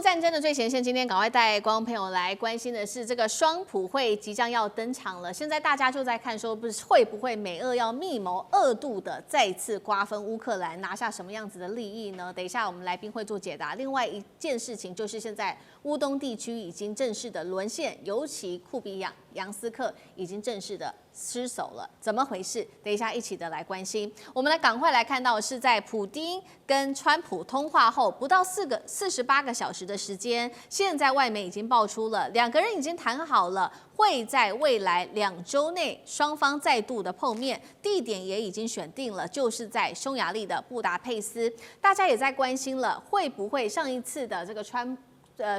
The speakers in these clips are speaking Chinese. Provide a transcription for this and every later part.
战争的最前线，今天赶快带观众朋友来关心的是这个双普会即将要登场了。现在大家就在看说，不是会不会美俄要密谋2度的再次瓜分乌克兰，拿下什么样子的利益呢？等一下我们来宾会做解答。另外一件事情就是现在乌东地区已经正式的沦陷，尤其库比扬斯克已经正式的失守了，怎么回事？等一下一起的来关心。我们来赶快来看到是在普丁跟川普通话后不到48个小时的时间，现在外媒已经爆出了2个人已经谈好了，会在未来2周内双方再度的碰面，地点也已经选定了，就是在匈牙利的布达佩斯。大家也在关心了，会不会上一次的这个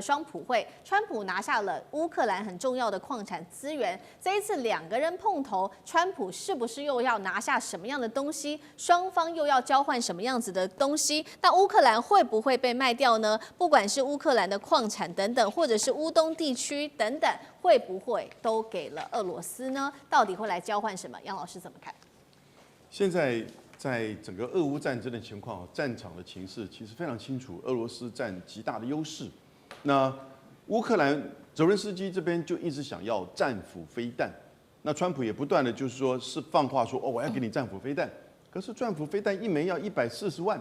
双普会，川普拿下了乌克兰很重要的矿产资源。这一次2个人碰头，川普是不是又要拿下什么样的东西？双方又要交换什么样子的东西？那乌克兰会不会被卖掉呢？不管是乌克兰的矿产等等，或者是乌东地区等等，会不会都给了俄罗斯呢？到底会来交换什么？杨老师怎么看？现在在整个俄乌战争的情况，战场的情势其实非常清楚，俄罗斯占极大的优势。那乌克兰泽伦斯基这边就一直想要战斧飞弹，那川普也不断的就是说是放话说我要给你战斧飞弹，可是战斧飞弹一枚要140万，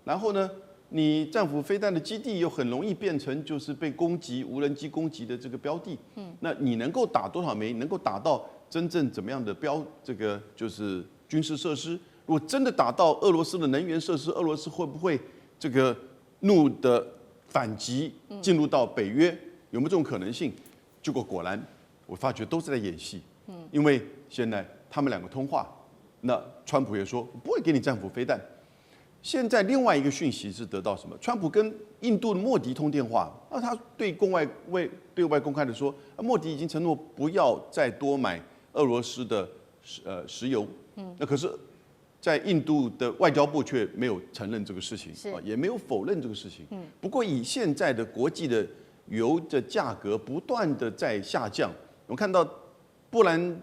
然后呢，你战斧飞弹的基地又很容易变成就是被攻击无人机攻击的这个标的，那你能够打多少枚，能够打到真正怎么样的这个就是军事设施？如果真的打到俄罗斯的能源设施，俄罗斯会不会这个怒的反击进入到北约，有没有这种可能性？结果果然，我发觉都是在演戏。因为现在他们2个通话，那川普也说不会给你战斧飞弹。现在另外一个讯息是得到什么？川普跟印度的莫迪通电话，那他对外公开的说，莫迪已经承诺不要再多买俄罗斯的石油。那可是，在印度的外交部却没有承认这个事情，也没有否认这个事情。不过以现在的国际的油的价格不断的在下降，我们看到布兰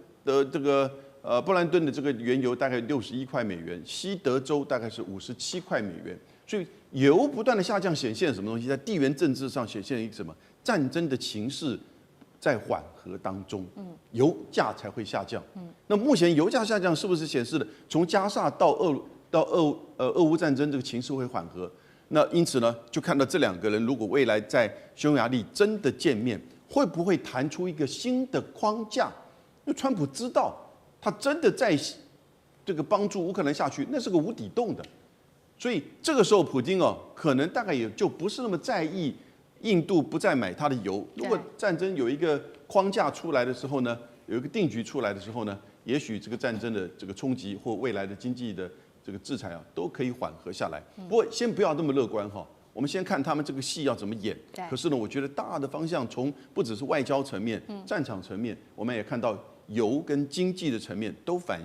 顿的这个原油大概61块美元，西德州大概是57块美元，所以油不断的下降，显现什么东西？在地缘政治上显现一个什么？战争的情势在缓和当中，油价才会下降。那目前油价下降是不是显示了从加沙到俄乌战争这个情势会缓和？那因此呢，就看到这2个人如果未来在匈牙利真的见面，会不会谈出一个新的框架？因为川普知道他真的在这个帮助乌克兰下去，那是个无底洞的。所以这个时候，普丁可能大概也就不是那么在意印度不再买他的油。如果战争有一个框架出来的时候呢，有一个定局出来的时候呢，也许这个战争的这个冲击或未来的经济的这个制裁都可以缓和下来。不过先不要那么乐观哈，我们先看他们这个戏要怎么演。可是呢，我觉得大的方向从不只是外交层面、战场层面，我们也看到油跟经济的层面都反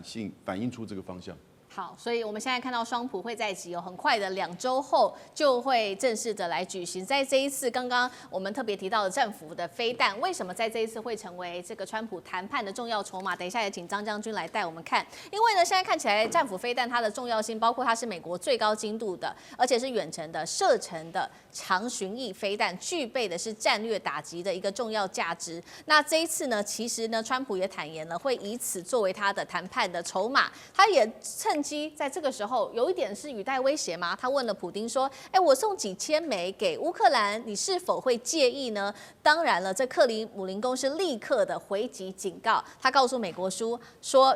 映出这个方向。好，所以我们现在看到双普会在即很快的2周后就会正式的来举行。在这一次，刚刚我们特别提到的战斧的飞弹，为什么在这一次会成为这个川普谈判的重要筹码？等一下也请张将军来带我们看。因为呢，现在看起来战斧飞弹它的重要性，包括它是美国最高精度的，而且是远程的射程的长巡弋飞弹，具备的是战略打击的一个重要价值。那这一次呢，其实呢，川普也坦言了，会以此作为他的谈判的筹码。他也趁机在这个时候有一点是语带威胁吗？他问了普丁说：“我送几千枚给乌克兰，你是否会介意呢？”当然了，这克里姆林宫是立刻的回击警告，他告诉美国说：“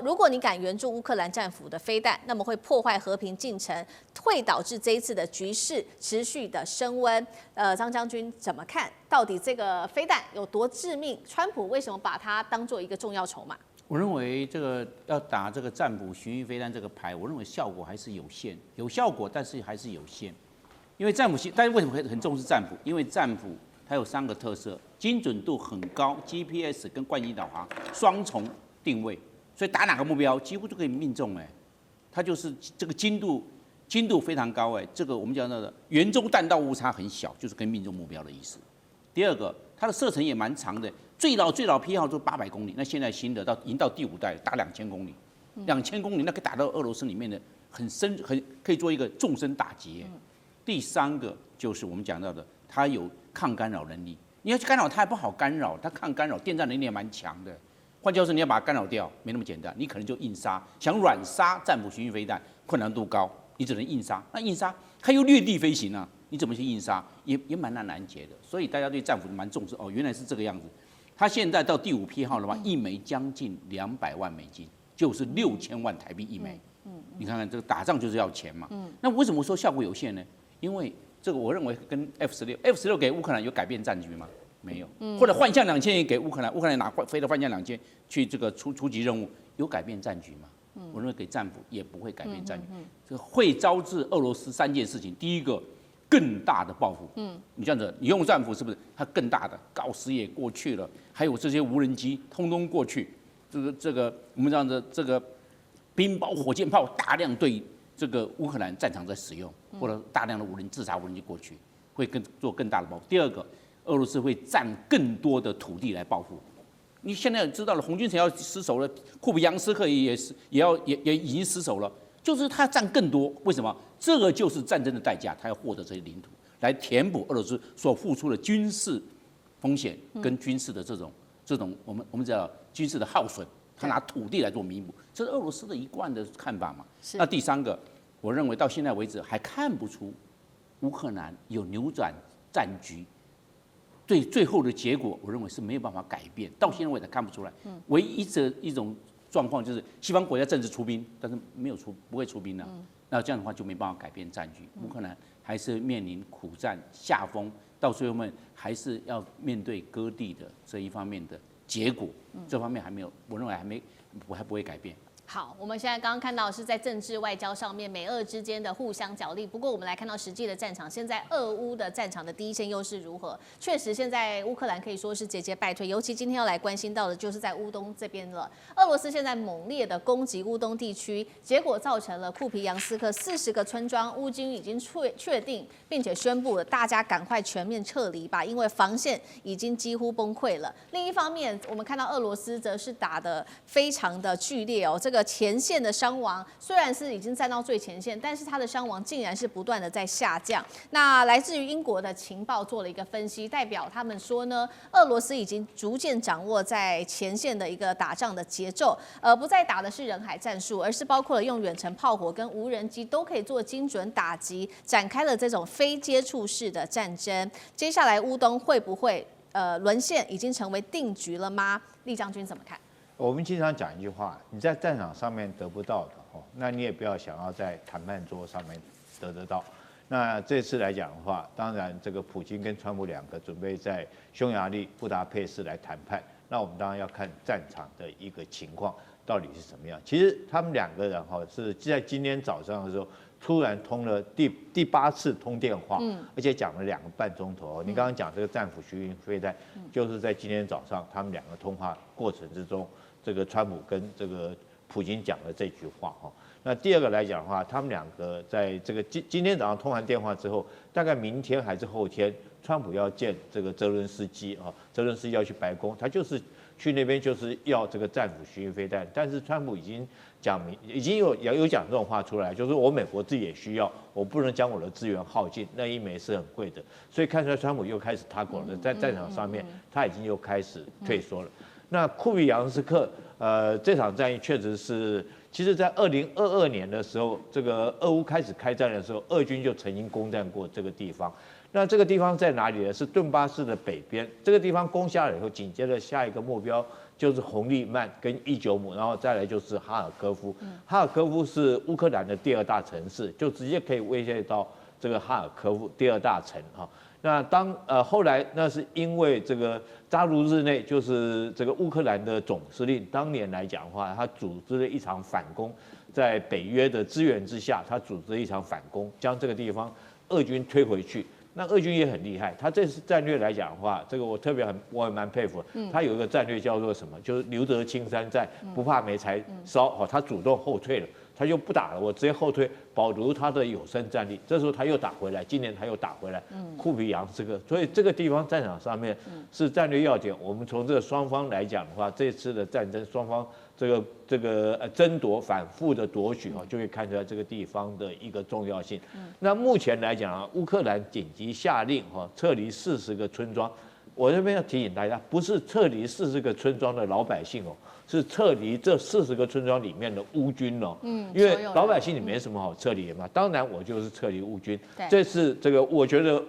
如果你敢援助乌克兰战斧的飞弹，那么会破坏和平进程，会导致这一次的局势持续的升温。”张将军怎么看？到底这个飞弹有多致命？川普为什么把它当做一个重要筹码？我认为这个要打这个战斧巡弋飞弹这个牌，我认为效果还是有限，有效果，但是还是有限。因为战斧，但是为什么很重视战斧？因为战斧它有3个特色：精准度很高 ，GPS 跟惯性导航双重定位，所以打哪个目标几乎就可以命中。它就是这个精度非常高。这个我们讲到的圆周弹道误差很小，就是可以命中目标的意思。第2个，它的射程也蛮长的。最老批号就800公里，那现在新的已经到第5代，打2000公里，2000公里那可以打到俄罗斯里面的很深，可以做一个纵深打击。第3个就是我们讲到的，它有抗干扰能力。你要去干扰它还不好干扰，它抗干扰电站能力也蛮强的。换句话说，你要把它干扰掉，没那么简单，你可能就硬杀。想软杀战斧巡弋飞弹，困难度高，你只能硬杀。那硬杀它又掠地飞行啊，你怎么去硬杀？也蛮难解的。所以大家对战斧蛮重视哦，原来是这个样子。它现在到第5批号的话，一枚将近200万美金，就是6000万台币一枚。你看看这个打仗就是要钱嘛。那为什么说效果有限呢？因为这个我认为跟 F16给乌克兰有改变战局吗？没有。或者幻象2000也给乌克兰，乌克兰拿飞的幻象2000去这个出击任务，有改变战局吗？我认为给战斧也不会改变战局。这个会招致俄罗斯3件事情，第一个。更大的报复，你这样子，你用战斧是不是？它更大的锆石也过去了，还有这些无人机通通过去，这个我们这样的这个冰雹、火箭炮大量对这个乌克兰战场在使用，或者大量的自杀无人机过去，会做更大的报复。第二个，俄罗斯会占更多的土地来报复。你现在知道了，红军城要失守了，库比扬斯克也已经失守了。就是他占更多，为什么？这个就是战争的代价，他要获得这些领土，来填补俄罗斯所付出的军事风险跟军事的这种我们叫军事的耗损，他拿土地来做弥补，这是俄罗斯的一贯的看法嘛。那第三个，我认为到现在为止还看不出乌克兰有扭转战局，最后的结果，我认为是没有办法改变，到现在为止看不出来。唯一的一种状况就是西方国家政治出兵，但是不会出兵了。那这样的话就没办法改变战局。乌克兰还是面临苦战下风，到最后面还是要面对割地的这一方面的结果。这方面还没有，我认为还不会改变。好，我们现在刚刚看到是在政治外交上面，美俄之间的互相角力。不过我们来看到实际的战场，现在俄乌的战场的第一线又是如何？确实，现在乌克兰可以说是节节败退，尤其今天要来关心到的就是在乌东这边了。俄罗斯现在猛烈的攻击乌东地区，结果造成了库皮扬斯克40个村庄，乌军已经确定并且宣布了，大家赶快全面撤离吧，因为防线已经几乎崩溃了。另一方面，我们看到俄罗斯则是打得非常的剧烈哦，这个前线的伤亡虽然是已经站到最前线，但是它的伤亡竟然是不断的在下降。那来自于英国的情报做了一个分析，代表他们说呢，俄罗斯已经逐渐掌握在前线的一个打仗的节奏，不再打的是人海战术，而是包括了用远程炮火跟无人机都可以做精准打击，展开了这种非接触式的战争。接下来乌东会不会沦陷，已经成为定局了吗？厉将军怎么看？我们经常讲一句话，你在战场上面得不到的哦，那你也不要想要在谈判桌上面得到。那这次来讲的话，当然这个普京跟川普两个准备在匈牙利布达佩斯来谈判，那我们当然要看战场的一个情况到底是什么样。其实他们两个人哈是在今天早上的时候突然通了第8次通电话，而且讲了2个半钟头。你刚刚讲这个战斧巡弋飞弹，就是在今天早上他们2个通话过程之中。这个川普跟这个普京讲的这句话哈，那第二个来讲的话，他们2个在这个今天早上通完电话之后，大概明天还是后天，川普要见这个泽伦斯基啊，泽伦斯基要去白宫，他就是去那边就是要这个战斧巡弋飞弹，但是川普已经讲明，已经有讲这种话出来，就是我美国自己也需要，我不能将我的资源耗尽，那一枚是很贵的，所以看出来川普又开始踏过了，在战场上面他已经又开始退缩了。那库比扬斯克，这场战役确实是，其实在2022年的时候，这个俄乌开始开战的时候，俄军就曾经攻占过这个地方。那这个地方在哪里呢？是顿巴斯的北边。这个地方攻下了以后，紧接着下一个目标就是红利曼跟伊久姆，然后再来就是哈尔科夫。哈尔科夫是乌克兰的第2大城市，就直接可以威胁到这个哈尔科夫第2大城哈。那后来那是因为这个扎卢日内就是这个乌克兰的总司令，当年来讲的话，他组织了一场反攻，在北约的支援之下，他组织了一场反攻，将这个地方俄军推回去。那俄军也很厉害，他这次战略来讲的话，这个我也蛮佩服。他有一个战略叫做什么？就是留得青山在，不怕没柴烧。他主动后退了。他就不打了，我直接后退，保留他的有生战力。这时候他又打回来，今年他又打回来，库皮扬这个，所以这个地方战场上面是战略要点。我们从这个双方来讲的话，这次的战争双方这个争夺反复的夺取就会看出来这个地方的一个重要性。那目前来讲乌克兰紧急下令撤离40个村庄。我这边要提醒大家，不是撤离40个村庄的老百姓是撤离这40个村庄里面的乌军因为老百姓你没什么好撤离的嘛。当然我就是撤离乌军。这次这个我觉得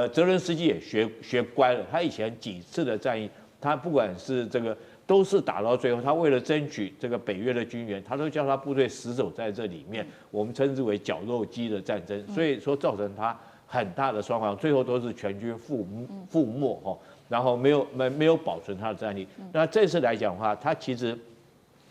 泽伦斯基也学乖了，他以前几次的战役，他不管是这个都是打到最后，他为了争取这个北约的军援，他都叫他部队死守在这里面，我们称之为绞肉机的战争，所以说造成他很大的伤亡，最后都是全军覆没然后没有保存他的战力。那这次来讲的话，他其实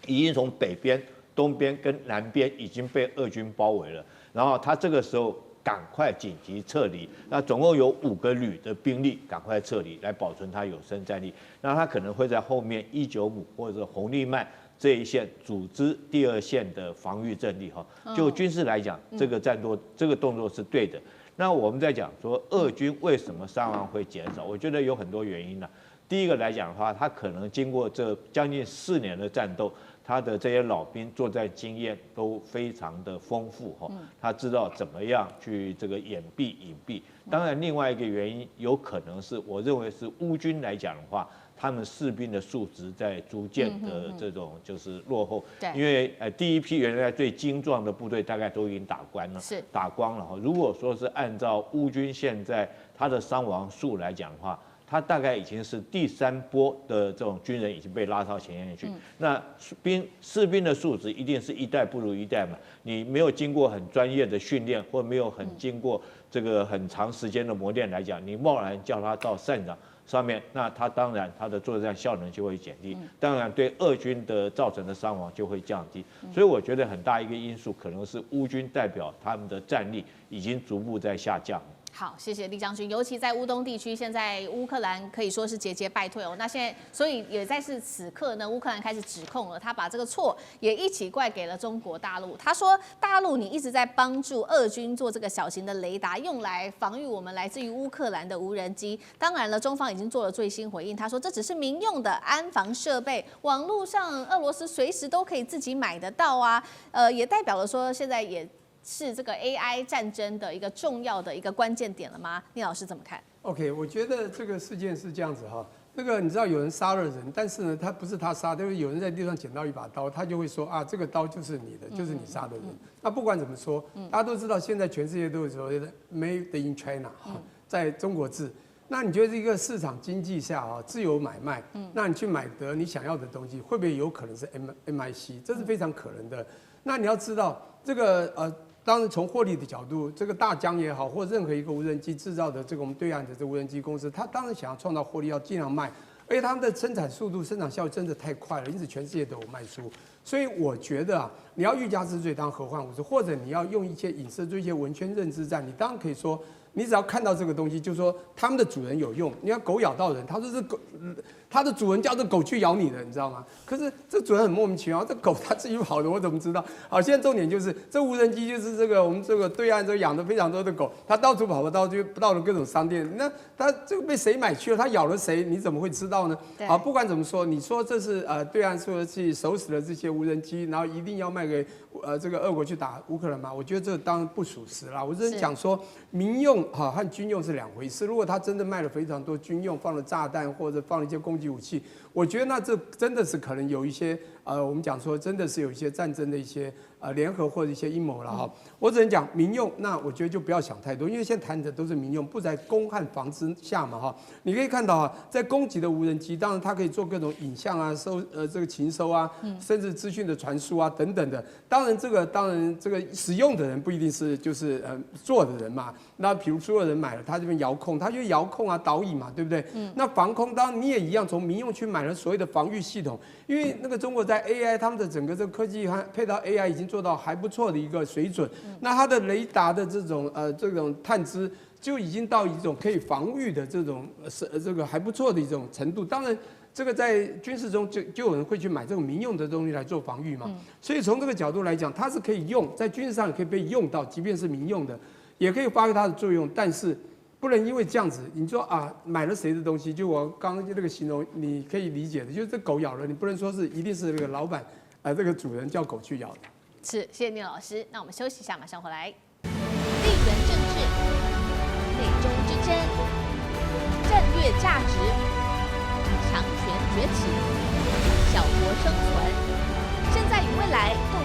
已经从北边、东边跟南边已经被俄军包围了，然后他这个时候赶快紧急撤离，那总共有5个旅的兵力赶快撤离，来保存他有生战力。那他可能会在后面195或者红利曼这一线组织第2线的防御阵力就军事来讲，这个动作是对的。那我们在讲说俄军为什么伤亡会减少，我觉得有很多原因第一个来讲的话，他可能经过这将近4年的战斗，他的这些老兵作战经验都非常的丰富他知道怎么样去这个隐蔽。当然，另外一个原因有可能是我认为是乌军来讲的话，他们士兵的素质在逐渐的这种就是落后，因为第一批原来最精壮的部队大概都已经打光了。如果说是按照乌军现在他的伤亡数来讲的话，他大概已经是第3波的这种军人已经被拉到前线去。那士兵的素质一定是一代不如一代嘛，你没有经过很专业的训练，或没有经过这个很长时间的磨练来讲，你贸然叫他到战场上面，那他当然他的作战效能就会减低，当然对俄军的造成的伤亡就会降低。所以我觉得很大一个因素可能是乌军代表他们的战力已经逐步在下降。好，谢谢厉将军。尤其在乌东地区，现在乌克兰可以说是节节败退那现在，所以也在此刻呢，乌克兰开始指控了，他把这个错也一起怪给了中国大陆。他说，大陆你一直在帮助俄军做这个小型的雷达，用来防御我们来自于乌克兰的无人机。当然了，中方已经做了最新回应，他说这只是民用的安防设备，网络上俄罗斯随时都可以自己买得到也代表了说现在也是这个 AI 战争的一个重要的一个关键点了吗？聂老师怎么看 ？OK， 我觉得这个事件是这样子那个你知道有人杀了人，但是呢，他不是他杀，就是有人在地上捡到一把刀，他就会说这个刀就是你的，就是你杀的人。那不管怎么说，大家都知道现在全世界都有所谓的 Made in China 在中国制。那你觉得这个市场经济下自由买卖，那你去买得你想要的东西，会不会有可能是 MIC？ 这是非常可能的。那你要知道这个当然，从获利的角度，这个大疆也好，或任何一个无人机制造的这个我们对岸的这无人机公司，它当然想要创造获利，要尽量卖，而且他们的生产速度、生产效率真的太快了，因此全世界都有卖出。所以我觉得你要欲加之罪，当何患无辞，或者你要用一些影射做一些文宣认知战，你当然可以说，你只要看到这个东西，就是说他们的主人有用。你看狗咬到人，他说是狗，它的主人叫这狗去咬你的，你知道吗？可是这主人很莫名其妙，这狗它自己跑的，我怎么知道？好，现在重点就是这无人机就是这个我们这个对岸这养的非常多的狗，它到处跑到了各种商店，那它这个被谁买去了？它咬了谁？你怎么会知道呢？好，不管怎么说，你说这是对岸说去手死了这些无人机，然后一定要卖给这个俄国去打乌克兰嘛？我觉得这当然不属实啦。我只是讲说民用和军用是两回事。如果他真的卖了非常多军用，放了炸弹或者放了一些攻击武器，我觉得那这真的是可能有一些我们讲说真的是有一些战争的一些联合或者一些阴谋了哈。我只能讲民用，那我觉得就不要想太多，因为现在谈的都是民用，不在攻和防之下嘛哈。你可以看到在攻击的无人机，当然它可以做各种影像这个情收甚至资讯的传输等等的。当然这个使用的人不一定是就是做的人嘛。那比如说有人买了，他这边遥控，他就遥控导引嘛，对不对？那防空当然你也一样，从民用去买了所谓的防御系统，因为那个中国在 AI 他们的整个这个科技配套 AI 已经做到还不错的一个水准。那它的雷达的这种探知就已经到一种可以防御的这种这个还不错的一种程度。当然，这个在军事中就有人会去买这种民用的东西来做防御嘛。所以从这个角度来讲，它是可以用在军事上也可以被用到，即便是民用的，也可以发挥它的作用。但是不能因为这样子，你说啊买了谁的东西，就我刚刚那个形容，你可以理解的，就是这狗咬了，你不能说是一定是那个老板这个主人叫狗去咬的。是，谢谢聂老师。那我们休息一下，马上回来。地缘政治、美中之争、战略价值、强权崛起、小国生存，现在与未来共